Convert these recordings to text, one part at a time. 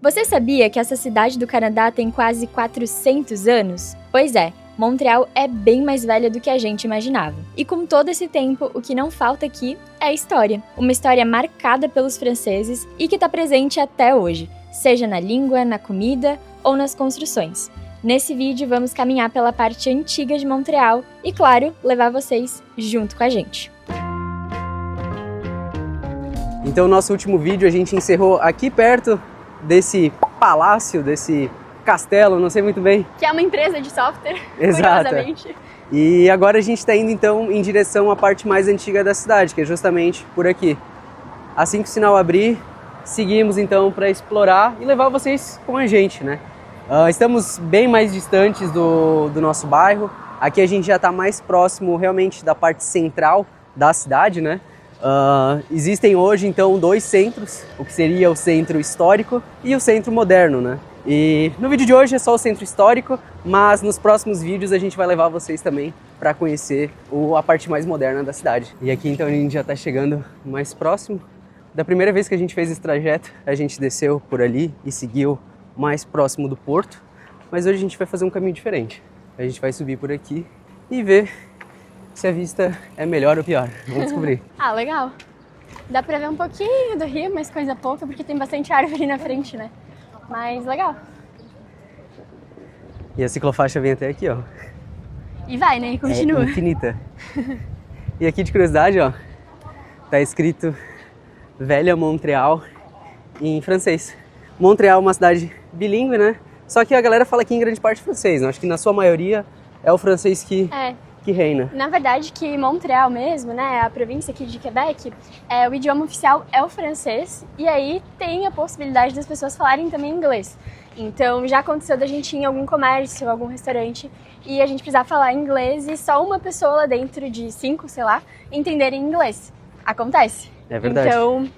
Você sabia que essa cidade do Canadá tem quase 400 anos? Pois é, Montreal é bem mais velha do que a gente imaginava. E com todo esse tempo, o que não falta aqui é a história. Uma história marcada pelos franceses e que está presente até hoje, seja na língua, na comida ou nas construções. Nesse vídeo vamos caminhar pela parte antiga de Montreal e, claro, levar vocês junto com a gente. Então, nosso último vídeo a gente encerrou aqui perto desse palácio, desse castelo, não sei muito bem. Que é uma empresa de software, Exato. curiosamente. E agora a gente está indo então em direção à parte mais antiga da cidade, que é justamente por aqui. Assim que o sinal abrir, seguimos então para explorar e levar vocês com a gente, né? Estamos bem mais distantes do nosso bairro. Aqui a gente já está mais próximo realmente da parte central da cidade, né? Existem hoje então dois centros, o que seria o centro histórico e o centro moderno, né? E no vídeo de hoje é só o centro histórico, mas nos próximos vídeos a gente vai levar vocês também para conhecer a parte mais moderna da cidade. E aqui então a gente já está chegando mais próximo. Da primeira vez que a gente fez esse trajeto, a gente desceu por ali e seguiu mais próximo do porto, mas hoje a gente vai fazer um caminho diferente. A gente vai subir por aqui e ver se a vista é melhor ou pior. Vamos descobrir. Ah, legal. Dá pra ver um pouquinho do rio, mas coisa pouca, porque tem bastante árvore na frente, né? Mas legal. E a ciclofaixa vem até aqui, ó. E vai, né? E continua. É infinita. E aqui, de curiosidade, ó, tá escrito Velha Montreal em francês. Montreal é uma cidade bilíngue, né? Só que a galera fala aqui em grande parte francês, né? Acho que na sua maioria é o francês que reina. Na verdade, que Montreal mesmo, né, a província aqui de Quebec, o idioma oficial é o francês, e aí tem a possibilidade das pessoas falarem também inglês. Então já aconteceu da gente ir em algum comércio, algum restaurante, e a gente precisar falar inglês e só uma pessoa lá dentro de 5, sei lá, entenderem inglês. Acontece. É verdade. Então,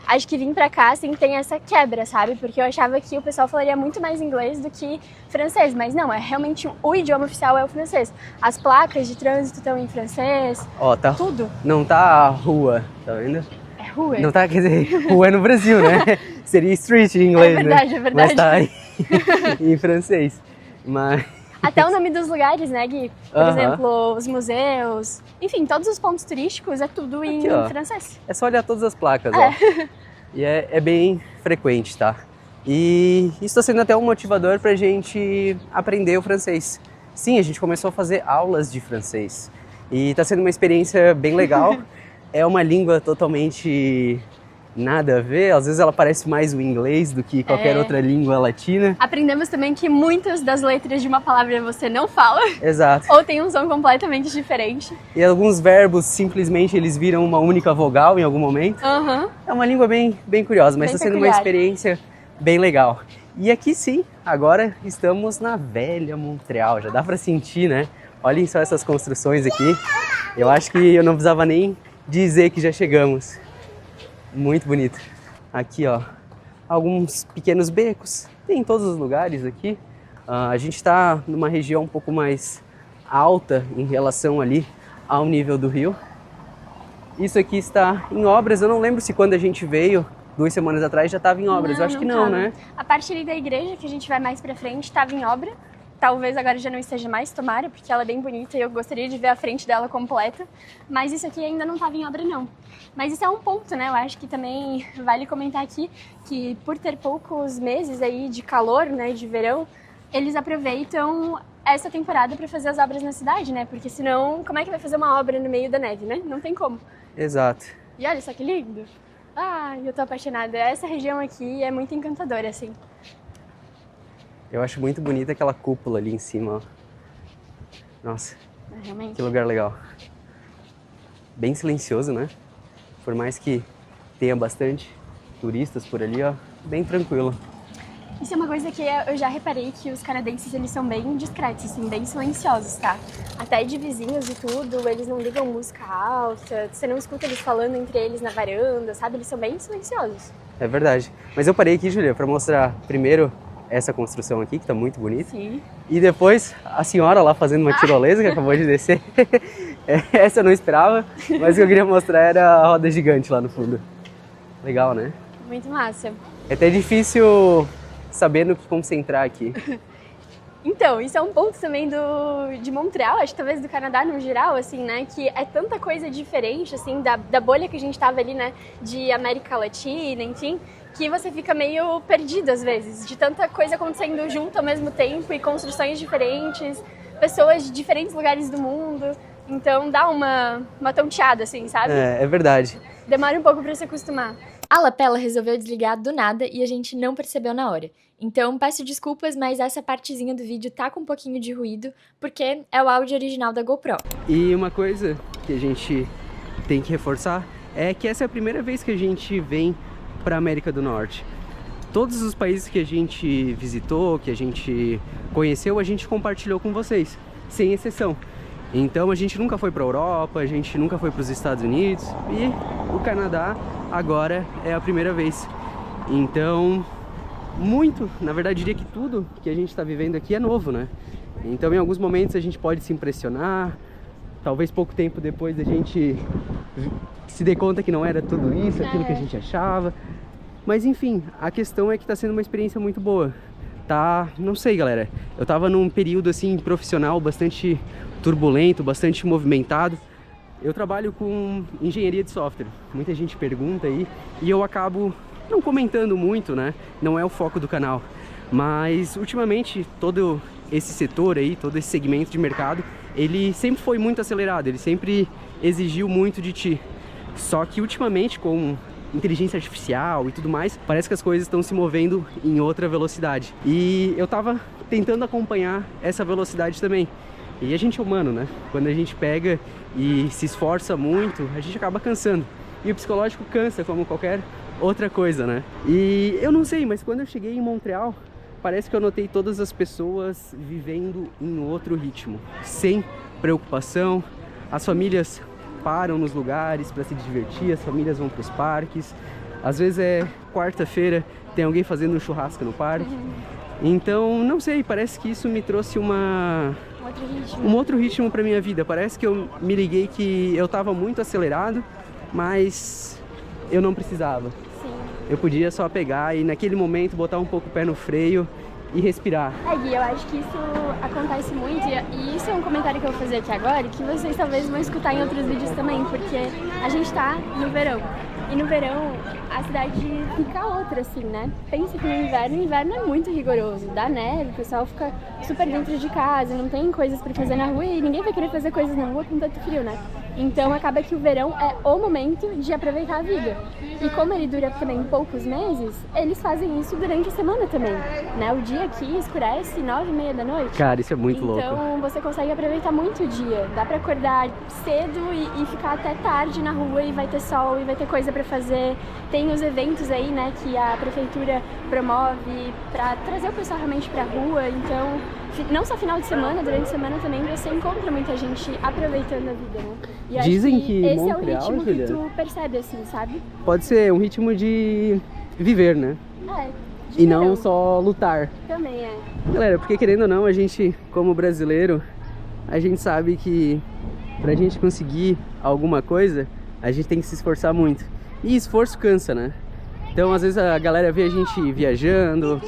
acho que vim pra cá, assim, tem essa quebra, sabe? Porque eu achava que o pessoal falaria muito mais inglês do que francês, mas não, é realmente o idioma oficial é o francês. As placas de trânsito estão em francês, Ó, tá. tudo. Não tá rua, tá vendo? É rua. Não tá, quer dizer, rua é no Brasil, né? Seria street em inglês, É verdade, né? é verdade. Mas tá em francês. Mas... Até o nome dos lugares, né, Gui? Por Aham. exemplo, os museus, enfim, todos os pontos turísticos é tudo em ó. francês. É só olhar todas as placas, ó. E é bem frequente, tá? E isso está sendo até um motivador pra gente aprender o francês. Sim, a gente começou a fazer aulas de francês. E tá sendo uma experiência bem legal. É uma língua totalmente nada a ver. Às vezes ela parece mais o inglês do que qualquer outra língua latina. Aprendemos também que muitas das letras de uma palavra você não fala. Exato. Ou tem um som completamente diferente. E alguns verbos, simplesmente, eles viram uma única vogal em algum momento. Aham. É uma língua bem curiosa, mas Bem está sendo peculiar. uma experiência bem legal. E aqui sim, agora estamos na Velha Montreal. Já dá para sentir, né? Olhem só essas construções aqui. Eu acho que eu não precisava nem dizer que já chegamos. Muito bonito. Aqui, ó, alguns pequenos becos. Tem em todos os lugares aqui. A gente está numa região um pouco mais alta em relação ali ao nível do rio. Isso aqui está em obras. Eu não lembro se quando a gente veio 2 semanas atrás já estava em obras. Eu acho que não, tava. né? A parte ali da igreja, que a gente vai mais pra frente, estava em obra. Talvez agora já não esteja mais, tomara, porque ela é bem bonita e eu gostaria de ver a frente dela completa. Mas isso aqui ainda não estava em obra, não. Mas isso é um ponto, né? Eu acho que também vale comentar aqui que por ter poucos meses aí de calor, né, de verão, eles aproveitam essa temporada para fazer as obras na cidade, né? Porque senão, como é que vai fazer uma obra no meio da neve, né? Não tem como. Exato. E olha só que lindo. Ah, eu tô apaixonada. Essa região aqui é muito encantadora, assim. Eu acho muito bonita aquela cúpula ali em cima, ó. Nossa, Realmente. que lugar legal. Bem silencioso, né? Por mais que tenha bastante turistas por ali, ó, bem tranquilo. Isso é uma coisa que eu já reparei que os canadenses, eles são bem discretos, assim, bem silenciosos, tá? Até de vizinhos e tudo, eles não ligam música alta, você não escuta eles falando entre eles na varanda, sabe? Eles são bem silenciosos. É verdade. Mas eu parei aqui, Júlia, para mostrar primeiro essa construção aqui, que tá muito bonita. Sim. E depois a senhora lá fazendo uma tirolesa que acabou de descer. Essa eu não esperava, mas o que eu queria mostrar era a roda gigante lá no fundo. Legal, né? Muito massa. É até difícil saber no que concentrar aqui. Então, isso é um ponto também de Montreal, acho que talvez do Canadá no geral, assim, né? Que é tanta coisa diferente, assim, da bolha que a gente tava ali, né? De América Latina, enfim, que você fica meio perdido às vezes, de tanta coisa acontecendo junto ao mesmo tempo e construções diferentes, pessoas de diferentes lugares do mundo. Então dá uma tonteada, assim, sabe? É verdade. Demora um pouco pra se acostumar. A lapela resolveu desligar do nada e a gente não percebeu na hora. Então, peço desculpas, mas essa partezinha do vídeo tá com um pouquinho de ruído, porque é o áudio original da GoPro. E uma coisa que a gente tem que reforçar é que essa é a primeira vez que a gente vem para a América do Norte. Todos os países que a gente visitou, que a gente conheceu, a gente compartilhou com vocês, sem exceção. Então a gente nunca foi para a Europa, a gente nunca foi para os Estados Unidos e o Canadá agora é a primeira vez. Então, na verdade diria que tudo que a gente está vivendo aqui é novo, né? Então em alguns momentos a gente pode se impressionar, talvez pouco tempo depois a gente se dê conta que não era tudo isso, aquilo que a gente achava. Mas enfim, a questão é que está sendo uma experiência muito boa. Tá, não sei, galera, eu tava num período assim profissional bastante turbulento, bastante movimentado. Eu trabalho com engenharia de software, muita gente pergunta aí e eu acabo não comentando muito, né? Não é o foco do canal, mas ultimamente todo esse setor aí, todo esse segmento de mercado, ele sempre foi muito acelerado, ele sempre exigiu muito de ti. Só que ultimamente com inteligência artificial e tudo mais, parece que as coisas estão se movendo em outra velocidade. E eu tava tentando acompanhar essa velocidade também. E a gente é humano, né? Quando a gente pega e se esforça muito, a gente acaba cansando. E o psicológico cansa, como qualquer outra coisa, né? E eu não sei, mas quando eu cheguei em Montreal, parece que eu notei todas as pessoas vivendo em outro ritmo, sem preocupação. As famílias param nos lugares para se divertir, as famílias vão para os parques. Às vezes é quarta-feira, tem alguém fazendo um churrasco no parque. Então, não sei, parece que isso me trouxe um outro ritmo para minha vida. Parece que eu me liguei que eu estava muito acelerado, mas eu não precisava. Sim. Eu podia só pegar e naquele momento botar um pouco o pé no freio e respirar. Gui, eu acho que isso acontece muito e isso é um comentário que eu vou fazer aqui agora, que vocês talvez vão escutar em outros vídeos também, porque a gente tá no verão. E no verão a cidade fica outra, assim, né? Pensa que no inverno é muito rigoroso, dá neve, o pessoal fica super dentro de casa, não tem coisas pra fazer na rua e ninguém vai querer fazer coisas na rua com tanto frio, né? Então acaba que o verão é o momento de aproveitar a vida. E como ele dura também poucos meses, eles fazem isso durante a semana também, né? O dia aqui escurece 9h30 da noite. Cara, isso é muito louco. Então você consegue aproveitar muito o dia. Dá pra acordar cedo e ficar até tarde na rua e vai ter sol e vai ter coisa pra fazer. Tem os eventos aí, né, que a prefeitura promove pra trazer o pessoal realmente pra rua. Então, não só final de semana, durante a semana também você encontra muita gente aproveitando a vida, né? E dizem que esse Montreal, é o ritmo Julia, que tu percebe, assim, sabe? pode ser um ritmo de viver, né? De E não verão. só lutar. Também é. Galera, porque querendo ou não, a gente, como brasileiro, a gente sabe que pra gente conseguir alguma coisa, a gente tem que se esforçar muito. E esforço cansa, né? Então, às vezes a galera vê a gente viajando,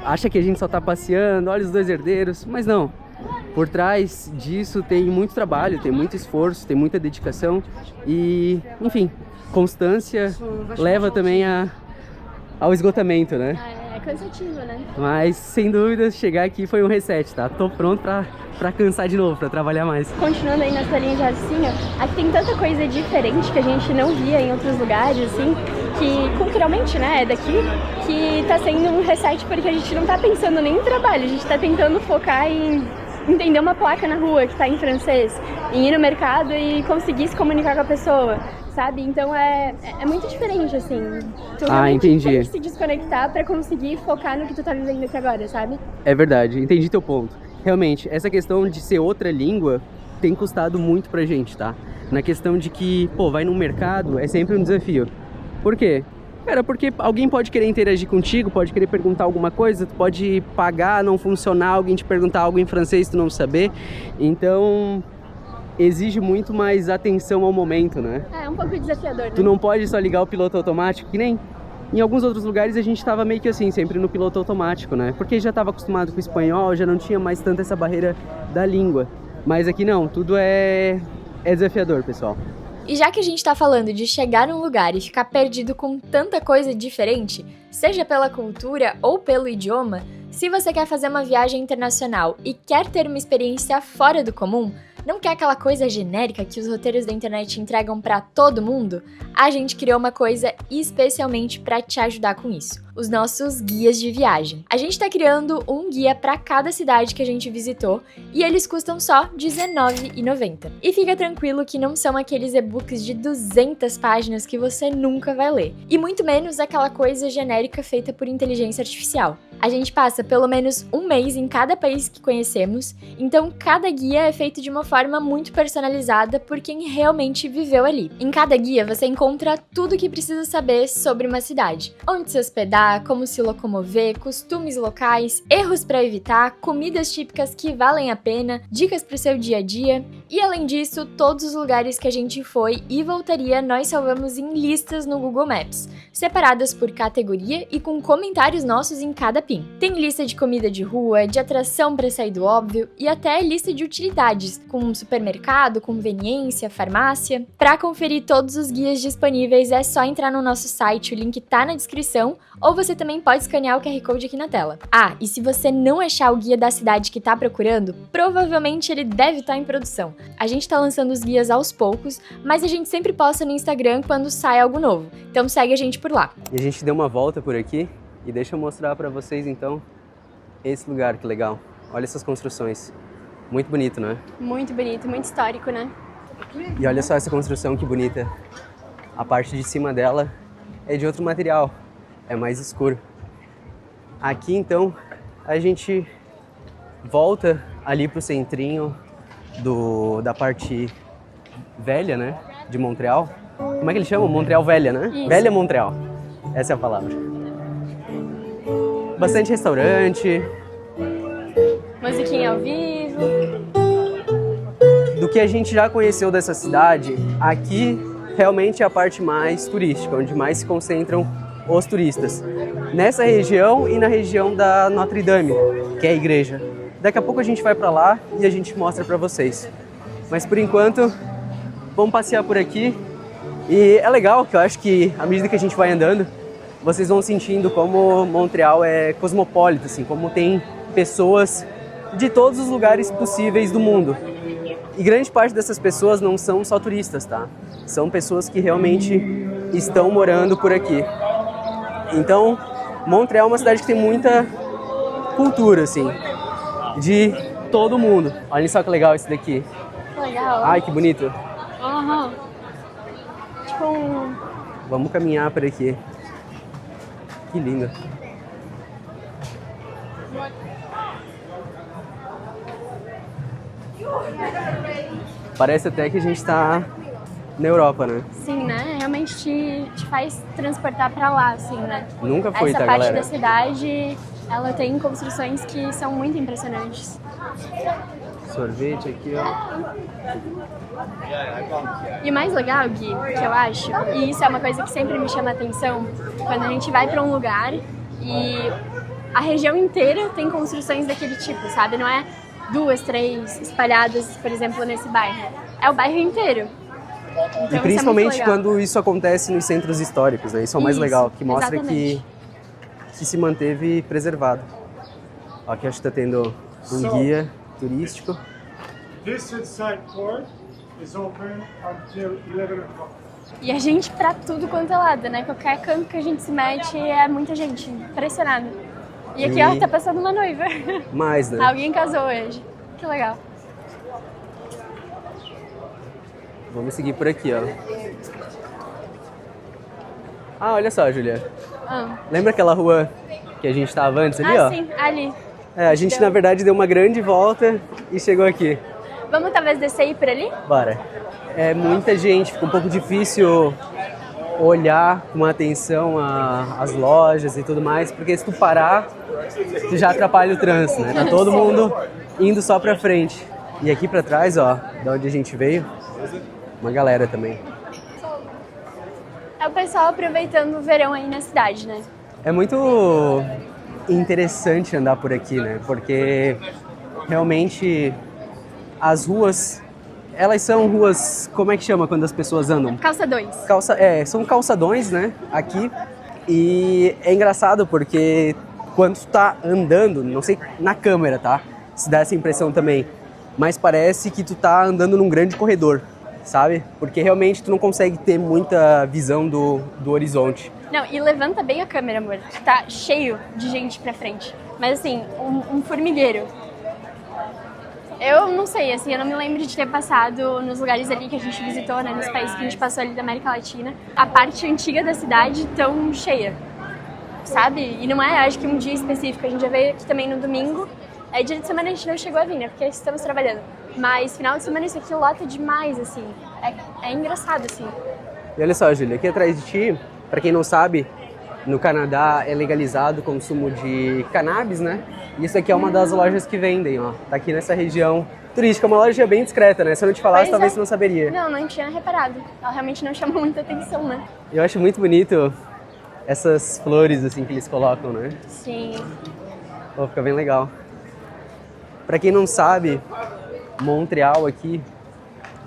acha que a gente só tá passeando, olha os dois herdeiros, mas não. Por trás disso tem muito trabalho, tem muito esforço, tem muita dedicação e, enfim, constância leva também ao esgotamento, né? É cansativo, né? Mas, sem dúvida, chegar aqui foi um reset, tá? Tô pronto pra cansar de novo, pra trabalhar mais. Continuando aí nessa linha de raciocínio, aqui tem tanta coisa diferente que a gente não via em outros lugares, assim, que culturalmente, né, é daqui, que tá sendo um reset porque a gente não tá pensando nem em trabalho, a gente tá tentando focar em entender uma placa na rua que tá em francês, em ir no mercado e conseguir se comunicar com a pessoa, sabe? Então é muito diferente, assim. Tu realmente entendi. tem que se desconectar pra conseguir focar no que tu tá vivendo aqui agora, sabe? É verdade, entendi teu ponto. Realmente, essa questão de ser outra língua tem custado muito pra gente, tá? Na questão de que, pô, vai no mercado é sempre um desafio. Por quê? Cara, porque alguém pode querer interagir contigo, pode querer perguntar alguma coisa, tu pode pagar, não funcionar, alguém te perguntar algo em francês, tu não saber. Então, exige muito mais atenção ao momento, né? É um pouco desafiador, né? Tu não pode só ligar o piloto automático, que nem Em alguns outros lugares a gente estava meio que assim, sempre no piloto automático, né? Porque já estava acostumado com o espanhol, já não tinha mais tanto essa barreira da língua. Mas aqui não, tudo é desafiador, pessoal. E já que a gente tá falando de chegar num lugar e ficar perdido com tanta coisa diferente, seja pela cultura ou pelo idioma, se você quer fazer uma viagem internacional e quer ter uma experiência fora do comum, não quer aquela coisa genérica que os roteiros da internet entregam pra todo mundo? A gente criou uma coisa especialmente pra te ajudar com isso. Os nossos guias de viagem. A gente tá criando um guia pra cada cidade que a gente visitou e eles custam só R$19,90. E fica tranquilo que não são aqueles e-books de 200 páginas que você nunca vai ler. E muito menos aquela coisa genérica feita por inteligência artificial. A gente passa pelo menos um mês em cada país que conhecemos, então cada guia é feito de uma forma muito personalizada por quem realmente viveu ali. Em cada guia você encontra tudo o que precisa saber sobre uma cidade. Onde se hospedar, como se locomover, costumes locais, erros para evitar, comidas típicas que valem a pena, dicas para o seu dia a dia. E além disso, todos os lugares que a gente foi e voltaria nós salvamos em listas no Google Maps, separadas por categoria e com comentários nossos em cada pin. Tem lista de comida de rua, de atração para sair do óbvio e até lista de utilidades, com supermercado, conveniência, farmácia. Para conferir todos os guias disponíveis é só entrar no nosso site, o link tá na descrição, ou você também pode escanear o QR Code aqui na tela. Ah, e se você não achar o guia da cidade que tá procurando, provavelmente ele deve estar em produção. A gente tá lançando os guias aos poucos, mas a gente sempre posta no Instagram quando sai algo novo, então segue a gente por lá. E a gente deu uma volta por aqui e deixa eu mostrar pra vocês então esse lugar, que legal. Olha essas construções, muito bonito, né? Muito bonito, muito histórico, né? E olha só essa construção, que bonita. A parte de cima dela é de outro material, é mais escuro. Aqui então a gente volta ali pro centrinho da parte velha, né? De Montreal. Como é que eles chamam? Montreal Velha, né? Isso. Velha Montreal. Essa é a palavra. Bastante restaurante. Musiquinha ao vivo. Do que a gente já conheceu dessa cidade, aqui realmente é a parte mais turística, onde mais se concentram os turistas. Nessa região e na região da Notre Dame, que é a igreja. Daqui a pouco a gente vai pra lá e a gente mostra pra vocês. Mas por enquanto, vamos passear por aqui. E é legal que eu acho que à medida que a gente vai andando, vocês vão sentindo como Montreal é cosmopolita, assim, como tem pessoas de todos os lugares possíveis do mundo. E grande parte dessas pessoas não são só turistas, tá? São pessoas que realmente estão morando por aqui. Então, Montreal é uma cidade que tem muita cultura, assim, de todo mundo. Olha só que legal esse daqui. Legal. Ai, que bonito. Aham. Tipo um... Vamos caminhar por aqui. Que lindo. Parece até que a gente está na Europa, né? Sim, né? Realmente te faz transportar pra lá, assim, né? Nunca foi, Essa tá, parte galera? da cidade, ela tem construções que são muito impressionantes. Sorvete aqui, ó. E o mais legal, Gui, que eu acho, e isso é uma coisa que sempre me chama a atenção, quando a gente vai pra um lugar e a região inteira tem construções daquele tipo, sabe? Não é 2, 3 espalhadas, por exemplo, nesse bairro. É o bairro inteiro. Então, E principalmente isso é muito legal. quando isso acontece nos centros históricos, né? Isso é o mais Isso, legal, que mostra que exatamente. se manteve preservado. Ó, aqui acho que tá tendo um guia turístico. This inside court is open until 11 o'clock. E a gente pra tudo quanto é lado, né? Qualquer canto que a gente se mete é muita gente, impressionado. E aqui, ó, tá passando uma noiva. Mais, né? Alguém casou hoje. Que legal. Vamos seguir por aqui, ó. Ah, olha só, Julia. Ah, Lembra aquela rua que a gente tava antes ali, ó? sim, ali. É, a gente na verdade deu uma grande volta e chegou aqui. Vamos talvez descer e ir por ali? Bora. É muita gente, fica um pouco difícil olhar com atenção as lojas e tudo mais, porque se tu parar, tu já atrapalha o trânsito, né? Tá todo mundo indo só pra frente. E aqui pra trás, ó, da onde a gente veio, uma galera também. É o pessoal aproveitando o verão aí na cidade, né? É muito interessante andar por aqui, né? Porque realmente as ruas, elas são ruas, como é que chama quando as pessoas andam? Calçadões. São calçadões, né, aqui. E é engraçado porque quando tu tá andando, não sei na câmera, tá? Se dá essa impressão também, mas parece que tu tá andando num grande corredor, sabe? Porque realmente tu não consegue ter muita visão do horizonte. Não, e levanta bem a câmera, amor. Tá cheio de gente pra frente. Mas assim, um formigueiro. Eu não sei, assim, eu não me lembro de ter passado nos lugares ali que a gente visitou, né, nos países que a gente passou ali da América Latina, a parte antiga da cidade tão cheia, sabe? E não é, acho que um dia específico, a gente já veio aqui também no domingo, dia de semana a gente não chegou a vir, né, porque estamos trabalhando, mas final de semana isso aqui lota demais, assim, é engraçado, assim. E olha só, Júlia, aqui atrás de ti, pra quem não sabe, no Canadá é legalizado o consumo de cannabis, né? E isso aqui é uma das lojas que vendem, ó. Tá aqui nessa região turística, uma loja bem discreta, né? Se eu não te falasse, Pois talvez é. você não saberia. Não tinha reparado. Ela realmente não chamou muita atenção, né? Eu acho muito bonito essas flores, assim, que eles colocam, né? Sim. Pô, fica bem legal. Pra quem não sabe, Montreal aqui,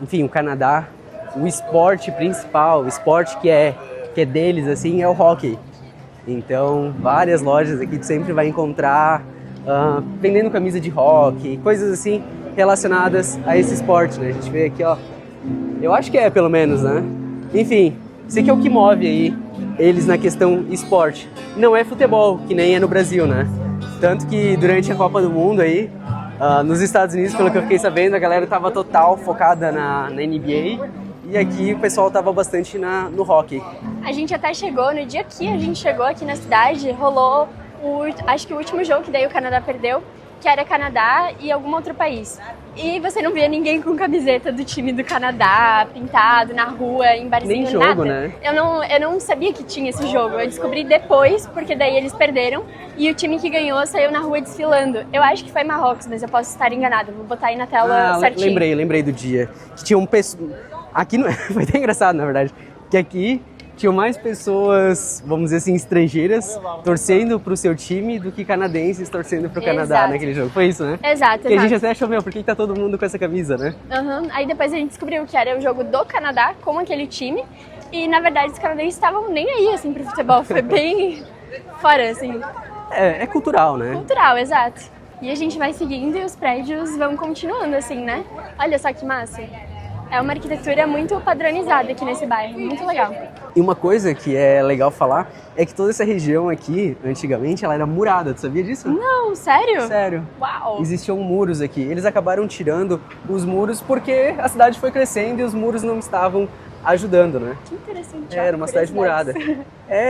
enfim, o Canadá, o esporte principal, o esporte que é deles, assim, é o hóquei. Então, várias lojas aqui tu sempre vai encontrar vendendo camisa de hóquei, coisas assim relacionadas a esse esporte, né? A gente vê aqui, ó, eu acho que é pelo menos, né? Enfim, isso aqui é o que move aí eles na questão esporte. Não é futebol, que nem é no Brasil, né? Tanto que durante a Copa do Mundo aí, nos Estados Unidos, pelo que eu fiquei sabendo, a galera tava total focada na NBA. E aqui o pessoal tava bastante no hóquei. A gente até chegou, no dia que a gente chegou aqui na cidade, rolou acho que o último jogo que daí o Canadá perdeu, que era Canadá e algum outro país. E você não via ninguém com camiseta do time do Canadá, pintado na rua, em barzinho, Nem jogo, nada. né? Eu não sabia que tinha esse jogo. Eu descobri depois, porque daí eles perderam e o time que ganhou saiu na rua desfilando. Eu acho que foi Marrocos, mas eu posso estar enganada. Vou botar aí na tela certinho. Lembrei do dia. Que tinha aqui não... foi até engraçado, na verdade, que aqui tinham mais pessoas, vamos dizer assim, estrangeiras torcendo pro seu time do que canadenses torcendo pro Canadá. Exato. Naquele jogo. Foi isso, né? Exato, E a gente até achou, por que tá todo mundo com essa camisa, né? Uhum. Aí depois a gente descobriu que era o jogo do Canadá com aquele time. E na verdade os canadenses estavam nem aí, assim, pro futebol. Foi bem fora, assim. É cultural, né? Cultural, exato. E a gente vai seguindo e os prédios vão continuando, assim, né? Olha só que massa. É uma arquitetura muito padronizada aqui nesse bairro, muito legal. E uma coisa que é legal falar é que toda essa região aqui, antigamente, ela era murada. Tu sabia disso? Não, sério? Sério. Uau! Existiam muros aqui. Eles acabaram tirando os muros porque a cidade foi crescendo e os muros não estavam ajudando, né? Que interessante. Era uma cidade murada.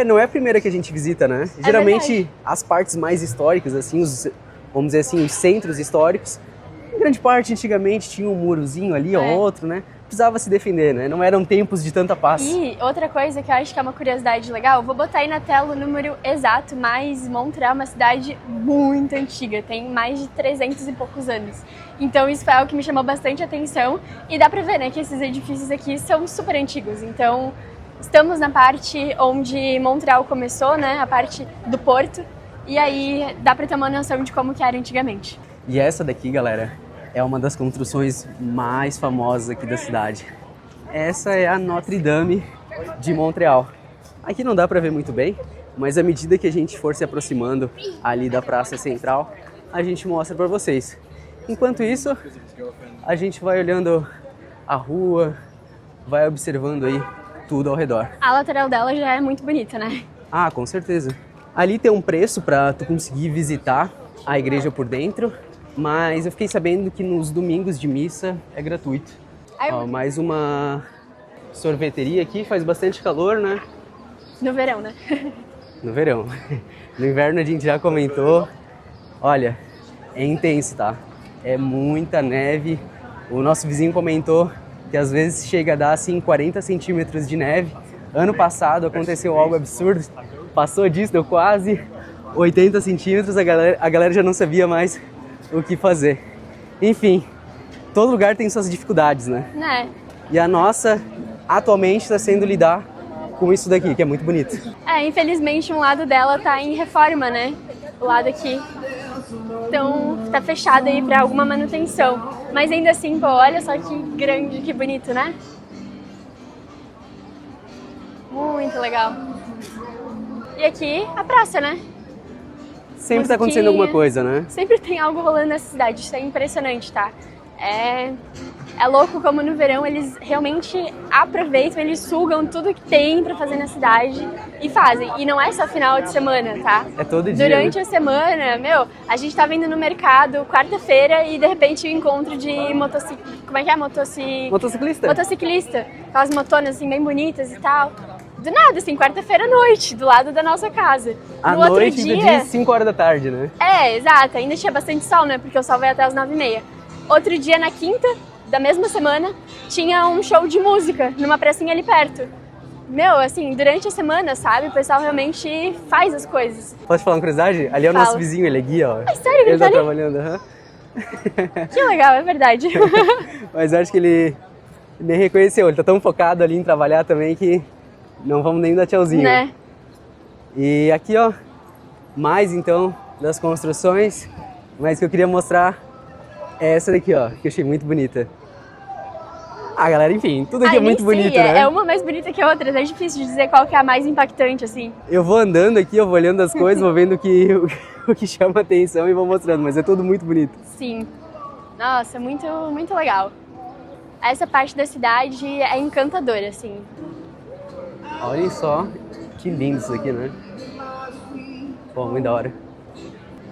Não é a primeira que a gente visita, né? Geralmente, verdade. as partes mais históricas, assim, vamos dizer assim, os centros históricos, em grande parte, antigamente, tinha um murozinho ali ou outro, né? Precisava se defender, né? Não eram tempos de tanta paz. E outra coisa que eu acho que é uma curiosidade legal, vou botar aí na tela o número exato, mas Montreal é uma cidade muito antiga, tem mais de 300 e poucos anos. Então isso foi algo que me chamou bastante atenção e dá pra ver, né, que esses edifícios aqui são super antigos. Então estamos na parte onde Montreal começou, né, a parte do porto, e aí dá pra ter uma noção de como que era antigamente. E essa daqui, galera, é uma das construções mais famosas aqui da cidade. Essa é a Notre Dame de Montreal. Aqui não dá para ver muito bem, mas à medida que a gente for se aproximando ali da Praça Central, a gente mostra para vocês. Enquanto isso, a gente vai olhando a rua, vai observando aí tudo ao redor. A lateral dela já é muito bonita, né? Ah, com certeza. Ali tem um preço para tu conseguir visitar a igreja por dentro, mas eu fiquei sabendo que nos domingos de missa é gratuito. Ó, mais uma sorveteria aqui, faz bastante calor, né? No verão, né? No verão. No inverno a gente já comentou. Olha, é intenso, tá? É muita neve. O nosso vizinho comentou que às vezes chega a dar assim 40 centímetros de neve. Ano passado aconteceu algo absurdo. Passou disso, deu quase 80 centímetros. A galera já não sabia mais o que fazer. Enfim, todo lugar tem suas dificuldades, né? Né? E a nossa, atualmente, está sendo lidar com isso daqui, que é muito bonito. Infelizmente um lado dela tá em reforma, né? O lado aqui. Então tá fechado aí pra alguma manutenção. Mas ainda assim, pô, olha só que grande, que bonito, né? Muito legal. E aqui a praça, né? Sempre tá acontecendo alguma coisa, né? Sempre tem algo rolando nessa cidade, isso é impressionante, tá? É louco como no verão eles realmente aproveitam, eles sugam tudo que tem pra fazer na cidade e fazem. E não é só final de semana, tá? É todo dia. Durante né? a semana, a gente tava indo no mercado quarta-feira e de repente o encontro de Como é que é? Motociclista. Motociclista. Aquelas motonas assim bem bonitas e tal. Do nada, assim, quarta-feira à noite, do lado da nossa casa. À no outro noite do dia, 5 horas da tarde, né? Exato. Ainda tinha bastante sol, né? Porque o sol vai até as 9h30. Outro dia, na quinta da mesma semana, tinha um show de música numa pracinha ali perto. Assim, durante a semana, sabe? O pessoal realmente faz as coisas. Posso te falar uma curiosidade? Ali é o Fala. nosso vizinho, ele é guia, ó. Sério que Ele tá tá ali? trabalhando, aham. Que legal, é verdade. Mas acho que ele nem reconheceu, ele tá tão focado ali em trabalhar também que não vamos nem dar tchauzinho. Né? E aqui, ó, mais então das construções, mas que eu queria mostrar é essa daqui, ó, que eu achei muito bonita. Ah, galera, enfim, tudo aqui é muito bonito, né? É uma mais bonita que a outra, é difícil de dizer qual que é a mais impactante, assim. Eu vou andando aqui, eu vou olhando as coisas, vou vendo o que chama atenção e vou mostrando, mas é tudo muito bonito. Sim. Nossa, muito, muito legal. Essa parte da cidade é encantadora, assim. Olhem só que lindo isso aqui, né? Pô, muito da hora.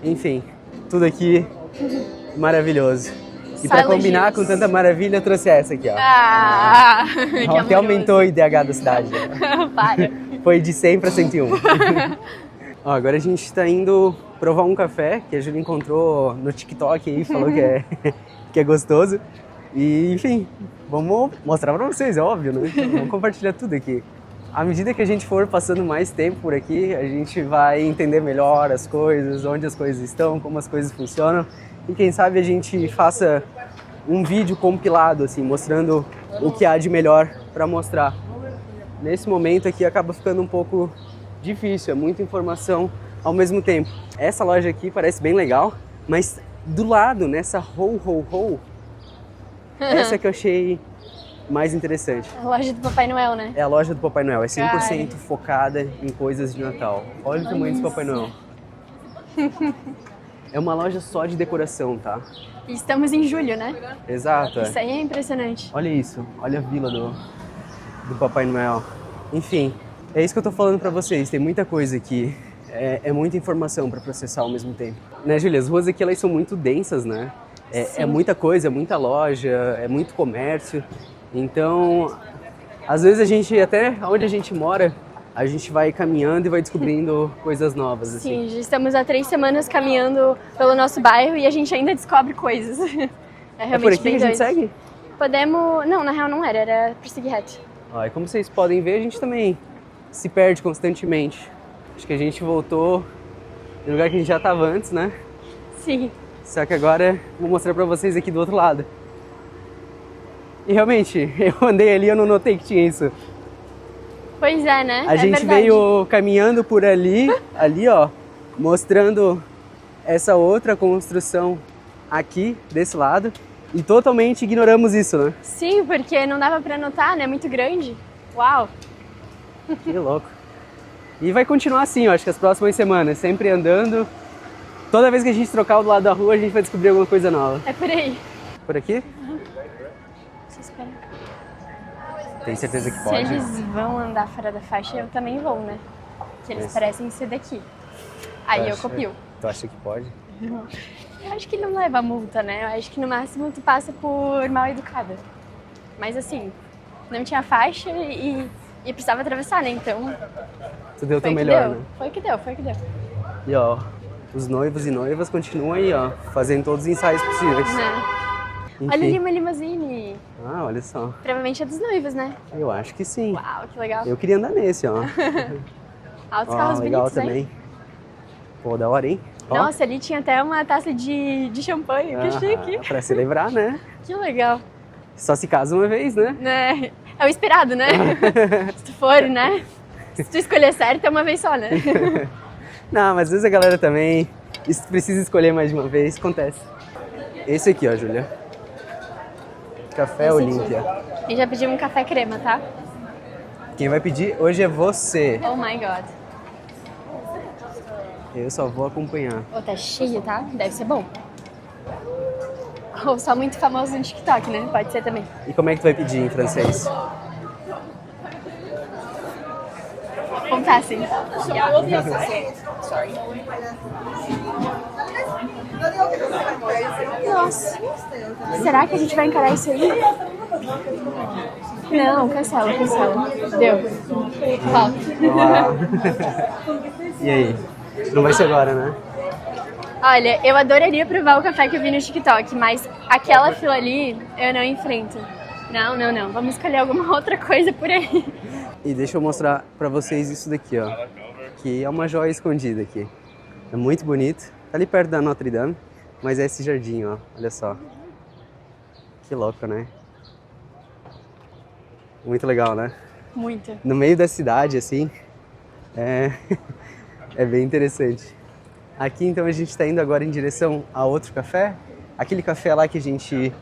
Enfim, tudo aqui maravilhoso. E pra combinar com tanta maravilha, eu trouxe essa aqui, ó. Que Até aumentou o IDH da cidade. Para. Foi de 100 para 101. Ó, agora a gente tá indo provar um café que a Júlia encontrou no TikTok aí, falou que é gostoso. E, enfim, vamos mostrar pra vocês, é óbvio, né? Vamos compartilhar tudo aqui. À medida que a gente for passando mais tempo por aqui, a gente vai entender melhor as coisas, onde as coisas estão, como as coisas funcionam. E quem sabe a gente faça um vídeo compilado, assim, mostrando o que há de melhor para mostrar. Nesse momento aqui acaba ficando um pouco difícil, é muita informação ao mesmo tempo. Essa loja aqui parece bem legal, mas do lado, nessa essa que eu achei mais interessante. A loja do Papai Noel, né? É a loja do Papai Noel, é 100% focada em coisas de Natal. Olha o tamanho desse Papai Noel. É uma loja só de decoração, tá? E estamos em julho, né? Exato. Isso aí é impressionante. Olha isso, olha a vila do Papai Noel. Enfim, é isso que eu tô falando pra vocês, tem muita coisa aqui. É muita informação pra processar ao mesmo tempo. Né, Júlia? As ruas aqui elas são muito densas, né? É muita coisa, é muita loja, é muito comércio. Então, às vezes a gente, até onde a gente mora, a gente vai caminhando e vai descobrindo coisas novas. Assim. Sim, já estamos há 3 semanas caminhando pelo nosso bairro e a gente ainda descobre coisas. É realmente por aqui bem que a gente doido. segue? Podemos... Não, na real não era pra seguir reto. Ó, e como vocês podem ver, a gente também se perde constantemente. Acho que a gente voltou no lugar que a gente já estava antes, né? Sim. Só que agora vou mostrar pra vocês aqui do outro lado. E realmente, eu andei ali e eu não notei que tinha isso. Pois é, né? A gente verdade. veio caminhando por ali, ó, mostrando essa outra construção aqui, desse lado. E totalmente ignoramos isso, né? Sim, porque não dava pra notar, né? Muito grande. Uau! Que louco. E vai continuar assim, ó, acho que as próximas semanas, sempre andando. Toda vez que a gente trocar do lado da rua, a gente vai descobrir alguma coisa nova. É por aí. Por aqui? Deixa eu esperar. Tem certeza que Se pode? eles vão andar fora da faixa, eu também vou, né? Que eles Isso. parecem ser daqui. Aí eu copio. Tu acha que pode? Eu acho que não leva multa, né? Eu acho que no máximo tu passa por mal educada. Mas assim, não tinha faixa e precisava atravessar, né? Então. Tu deu o teu Foi o que melhor, deu. né? Foi o que deu, foi o que deu. E ó, os noivos e noivas continuam aí, ó, fazendo todos os ensaios possíveis. Né? Enfim. Olha ali uma limusine. Ah, olha só. Provavelmente é dos noivos, né? Eu acho que sim. Uau, que legal. Eu queria andar nesse, ó. Altos Ó, carros legal bonitos, também. hein? Pô, da hora, hein? Ó. Nossa, ali tinha até uma taça de champanhe. Que chique. Pra se lembrar, né? Que legal. Só se casa uma vez, né? Né? É o esperado, né? Se tu for, né? Se tu escolher certo, é uma vez só, né? Não, mas às vezes a galera também precisa escolher mais de uma vez, acontece. Esse aqui, ó, Júlia. Café Olímpia. E já pedimos um café crema, tá? Quem vai pedir hoje é você. Oh my god. Eu só vou acompanhar. Oh, tá cheio, tá? Deve ser bom. Ou só muito famoso no TikTok, né? Pode ser também. E como é que tu vai pedir em francês? Contar assim. Nossa. Será que a gente vai encarar isso aí? Não, cancela. Deu. Falta. Olá. E aí? Não vai ser agora, né? Olha, eu adoraria provar o café que eu vi no TikTok, mas aquela fila ali eu não enfrento. Não. Vamos escolher alguma outra coisa por aí. E deixa eu mostrar pra vocês isso daqui, ó. Que é uma joia escondida aqui. É muito bonito. Tá ali perto da Notre Dame, mas é esse jardim, ó. Olha só. Que louco, né? Muito legal, né? Muito. No meio da cidade, assim. É bem interessante. Aqui, então, a gente está indo agora em direção a outro café. Aquele café lá que a gente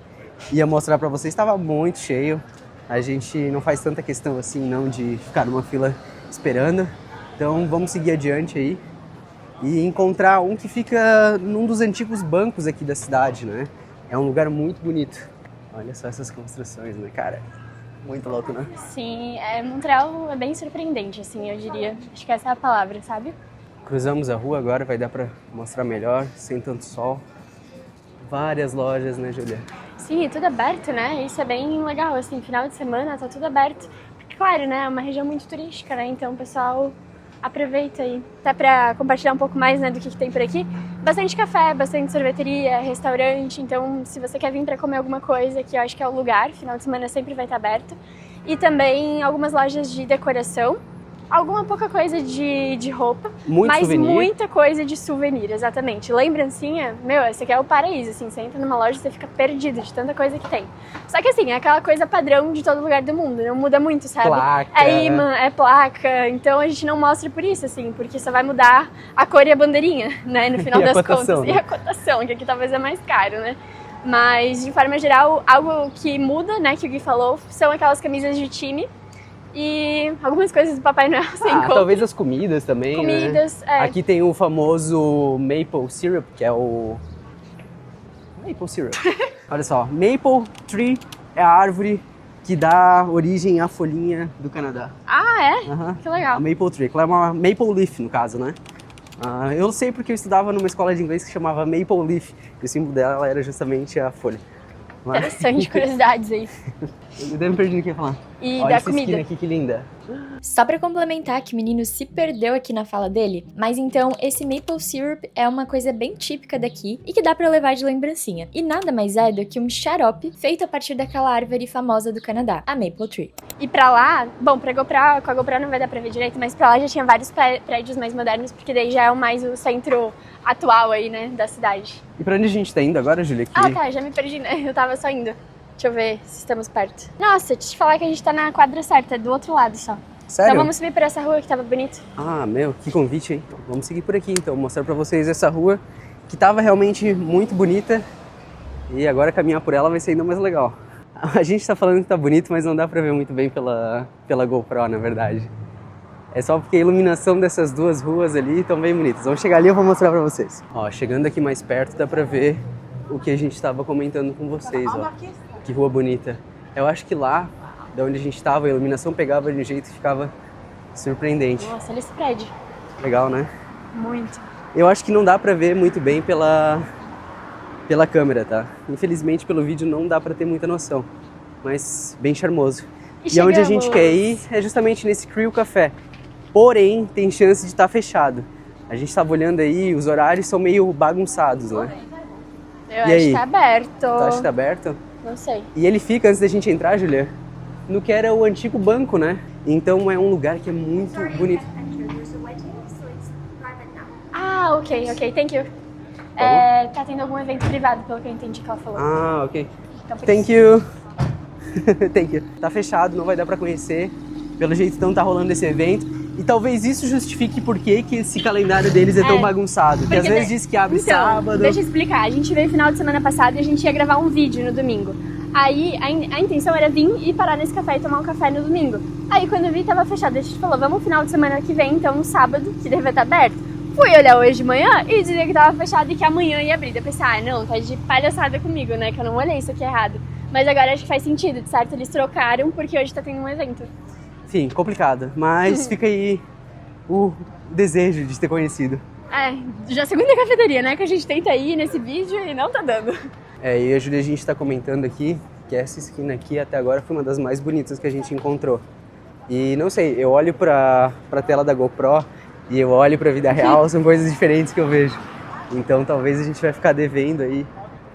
ia mostrar para vocês estava muito cheio. A gente não faz tanta questão assim, não, de ficar numa fila esperando. Então, vamos seguir adiante aí e encontrar um que fica num dos antigos bancos aqui da cidade, né? É um lugar muito bonito. Olha só essas construções, né, cara? Muito louco, né? Sim, Montreal é bem surpreendente, assim, eu diria. Acho que essa é a palavra, sabe? Cruzamos a rua agora, vai dar pra mostrar melhor, sem tanto sol. Várias lojas, né, Júlia? Sim, tudo aberto, né? Isso é bem legal, assim, final de semana tá tudo aberto. Porque, claro, né, é uma região muito turística, né? Então o pessoal aproveita aí. Até pra compartilhar um pouco mais, né, do que tem por aqui. Bastante café, bastante sorveteria, restaurante. Então, se você quer vir pra comer alguma coisa, que eu acho que é o lugar, final de semana sempre vai estar aberto. E também algumas lojas de decoração. Alguma pouca coisa de roupa, mas souvenir. Muita coisa de souvenir, exatamente. Lembrancinha, meu, esse aqui é o paraíso, assim, você entra numa loja e você fica perdido de tanta coisa que tem. Só que assim, é aquela coisa padrão de todo lugar do mundo, não muda muito, sabe? Placa. É imã, é placa, então a gente não mostra por isso, assim, porque só vai mudar a cor e a bandeirinha, né, no final E a das cotação, contas. né? E a cotação, que aqui talvez é mais caro, né? Mas, de forma geral, algo que muda, né, que o Gui falou, são aquelas camisas de time. E algumas coisas do Papai Noel você encontra. Talvez as comidas também, Comidas, né? Aqui tem o famoso Maple Syrup, que é o... Maple Syrup. Olha só, Maple Tree é a árvore que dá origem à folhinha do Canadá. Ah, é? Uhum. Que legal. A Maple Tree, que é uma Maple Leaf, no caso, né? Eu sei porque eu estudava numa escola de inglês que chamava Maple Leaf, e o símbolo dela era justamente a folha. Interessante, curiosidades aí. Eu devo me perder o que ia falar. E Olha da essa comida. esquina aqui, que linda. Só pra complementar que o menino se perdeu aqui na fala dele, mas então esse maple syrup é uma coisa bem típica daqui e que dá pra levar de lembrancinha. E nada mais é do que um xarope feito a partir daquela árvore famosa do Canadá, a Maple Tree. E pra lá, bom, com a GoPro não vai dar pra ver direito, mas pra lá já tinha vários prédios mais modernos, porque daí já é mais o centro atual aí, né, da cidade. E pra onde a gente tá indo agora, Júlia? Ah, tá, já me perdi, né? Eu tava só indo. Deixa eu ver se estamos perto. Nossa, deixa eu te falar que a gente tá na quadra certa, é do outro lado só. Sério? Então vamos subir por essa rua que tava bonito. Ah, meu, que convite, hein? Então, vamos seguir por aqui, então, mostrar pra vocês essa rua que tava realmente muito bonita e agora caminhar por ela vai ser ainda mais legal. A gente tá falando que tá bonito, mas não dá pra ver muito bem pela GoPro, na verdade. É só porque a iluminação dessas duas ruas ali estão bem bonitas. Vamos chegar ali e eu vou mostrar pra vocês. Ó, chegando aqui mais perto dá pra ver o que a gente tava comentando com vocês, ó. Que rua bonita. Eu acho que lá, de onde a gente tava, a iluminação pegava de um jeito que ficava surpreendente. Nossa, olha esse prédio. Legal, né? Muito. Eu acho que não dá pra ver muito bem pela câmera, tá? Infelizmente, pelo vídeo não dá pra ter muita noção. Mas bem charmoso. E onde a gente quer ir é justamente nesse Creole Café. Porém, tem chance de estar fechado. A gente estava olhando aí, os horários são meio bagunçados, né? Eu acho que tá aberto. Tu acha que tá aberto? Não sei. E ele fica, antes da gente entrar, Julia, no que era o antigo banco, né? Então é um lugar que é muito bonito. Ah, ok, thank you. Tá tendo algum evento privado, pelo que eu entendi que ela falou. Ah, ok. Então, por Thank isso. you. Thank you. Tá fechado, não vai dar pra conhecer. Pelo jeito, então, tá rolando esse evento. E talvez isso justifique por que esse calendário deles é tão bagunçado. Porque às vezes diz que abre sábado. Deixa eu explicar. A gente veio final de semana passada e a gente ia gravar um vídeo no domingo. Aí a intenção era vir e parar nesse café e tomar um café no domingo. Aí quando eu vi tava fechado, a gente falou, vamos final de semana que vem, então no sábado, que deve estar aberto. Fui olhar hoje de manhã e dizia que tava fechado e que amanhã ia abrir. Eu pensei, não, tá de palhaçada comigo, né? Que eu não olhei isso aqui errado. Mas agora acho que faz sentido, de certo? Eles trocaram porque hoje tá tendo um evento. Enfim, complicado. Mas fica aí o desejo de ter conhecido. Já a segunda cafeteria, né? Que a gente tenta ir nesse vídeo e não tá dando. E a Júlia, a gente tá comentando aqui que essa esquina aqui até agora foi uma das mais bonitas que a gente encontrou. E não sei, eu olho pra tela da GoPro e eu olho pra vida real, são coisas diferentes que eu vejo. Então talvez a gente vai ficar devendo aí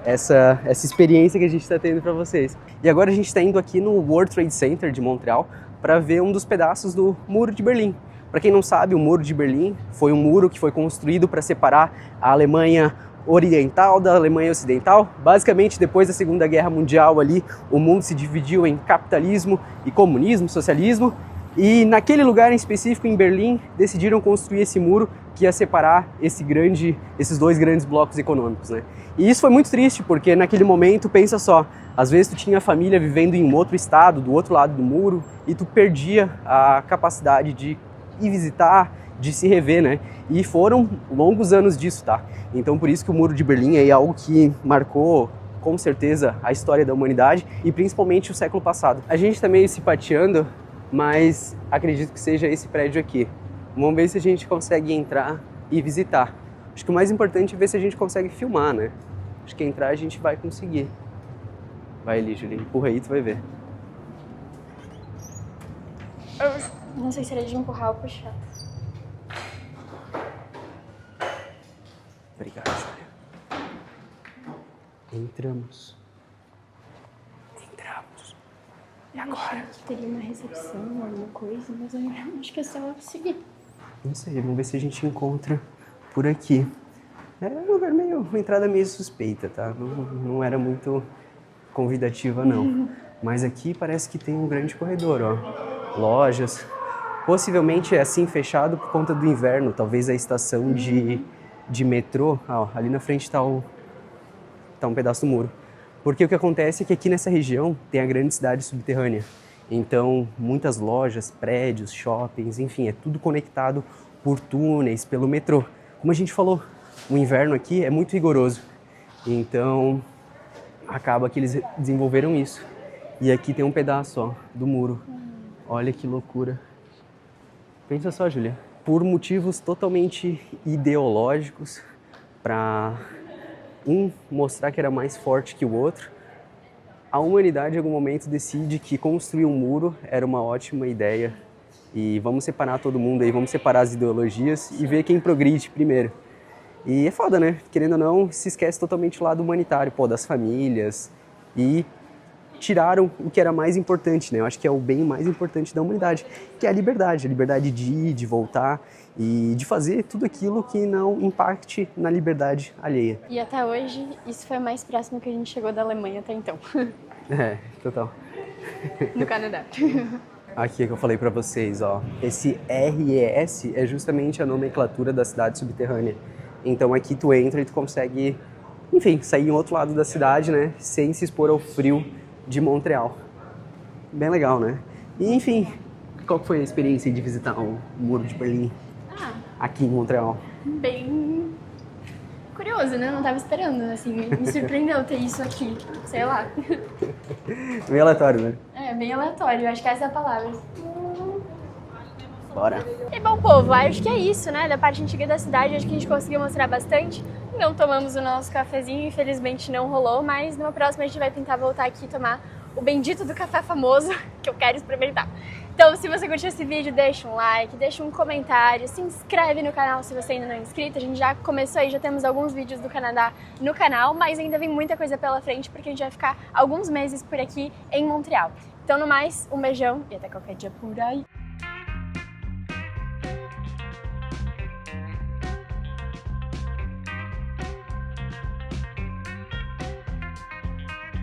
essa experiência que a gente está tendo para vocês. E agora a gente está indo aqui no World Trade Center de Montreal para ver um dos pedaços do Muro de Berlim. Para quem não sabe, o Muro de Berlim foi um muro que foi construído para separar a Alemanha Oriental da Alemanha Ocidental. Basicamente, depois da Segunda Guerra Mundial ali, o mundo se dividiu em capitalismo e comunismo, socialismo. E naquele lugar em específico, em Berlim, decidiram construir esse muro que ia separar esses dois grandes blocos econômicos, né? E isso foi muito triste, porque naquele momento, pensa só, às vezes tu tinha a família vivendo em um outro estado, do outro lado do muro, e tu perdia a capacidade de ir visitar, de se rever, né? E foram longos anos disso, tá? Então por isso que o Muro de Berlim é algo que marcou, com certeza, a história da humanidade e principalmente o século passado. A gente tá meio se pateando, mas acredito que seja esse prédio aqui. Vamos ver se a gente consegue entrar e visitar. Acho que o mais importante é ver se a gente consegue filmar, né? Acho que entrar a gente vai conseguir. Vai ali, Julinha, empurra aí, tu vai ver. Não sei se era de empurrar ou puxar. Obrigado, Júlia. Entramos. E agora? Eu achei que teria uma recepção, alguma coisa, mas eu acho que é só seguir. Não sei, vamos ver se a gente encontra por aqui. É um lugar uma entrada meio suspeita, tá? Não era muito convidativa, não. Mas aqui parece que tem um grande corredor, ó. Lojas. Possivelmente é assim fechado por conta do inverno, talvez a estação de metrô. Ó, ali na frente tá um pedaço do muro. Porque o que acontece é que aqui nessa região tem a grande cidade subterrânea. Então, muitas lojas, prédios, shoppings, enfim, é tudo conectado por túneis, pelo metrô. Como a gente falou, o inverno aqui é muito rigoroso. Então, acaba que eles desenvolveram isso. E aqui tem um pedaço, ó, do muro. Olha que loucura. Pensa só, Júlia. Por motivos totalmente ideológicos, para mostrar que era mais forte que o outro, a humanidade em algum momento decide que construir um muro era uma ótima ideia e vamos separar todo mundo aí, vamos separar as ideologias e ver quem progride primeiro. E é foda, né? Querendo ou não, se esquece totalmente o lado humanitário, das famílias, e tiraram o que era mais importante, né? Eu acho que é o bem mais importante da humanidade, que é a liberdade de ir, de voltar e de fazer tudo aquilo que não impacte na liberdade alheia. E até hoje, isso foi o mais próximo que a gente chegou da Alemanha até então. É, total. No Canadá. Aqui é que eu falei pra vocês, ó. Esse RES é justamente a nomenclatura da cidade subterrânea. Então aqui tu entra e tu consegue, enfim, sair em outro lado da cidade, né? Sem se expor ao frio de Montreal. Bem legal, né? E, enfim, qual foi a experiência de visitar o Muro de Berlim aqui em Montreal? Bem curioso, né? Não tava esperando, assim, me surpreendeu ter isso aqui, sei lá. Bem aleatório, né? É, bem aleatório, acho que essa é a palavra. Bora! E bom, povo, acho que é isso, né? Da parte antiga da cidade, acho que a gente conseguiu mostrar bastante. Não tomamos o nosso cafezinho, infelizmente não rolou, mas numa próxima a gente vai tentar voltar aqui e tomar o bendito do café famoso, que eu quero experimentar. Então, se você curtiu esse vídeo, deixa um like, deixa um comentário, se inscreve no canal se você ainda não é inscrito. A gente já começou aí, já temos alguns vídeos do Canadá no canal, mas ainda vem muita coisa pela frente, porque a gente vai ficar alguns meses por aqui em Montreal. Então, no mais, um beijão e até qualquer dia por aí.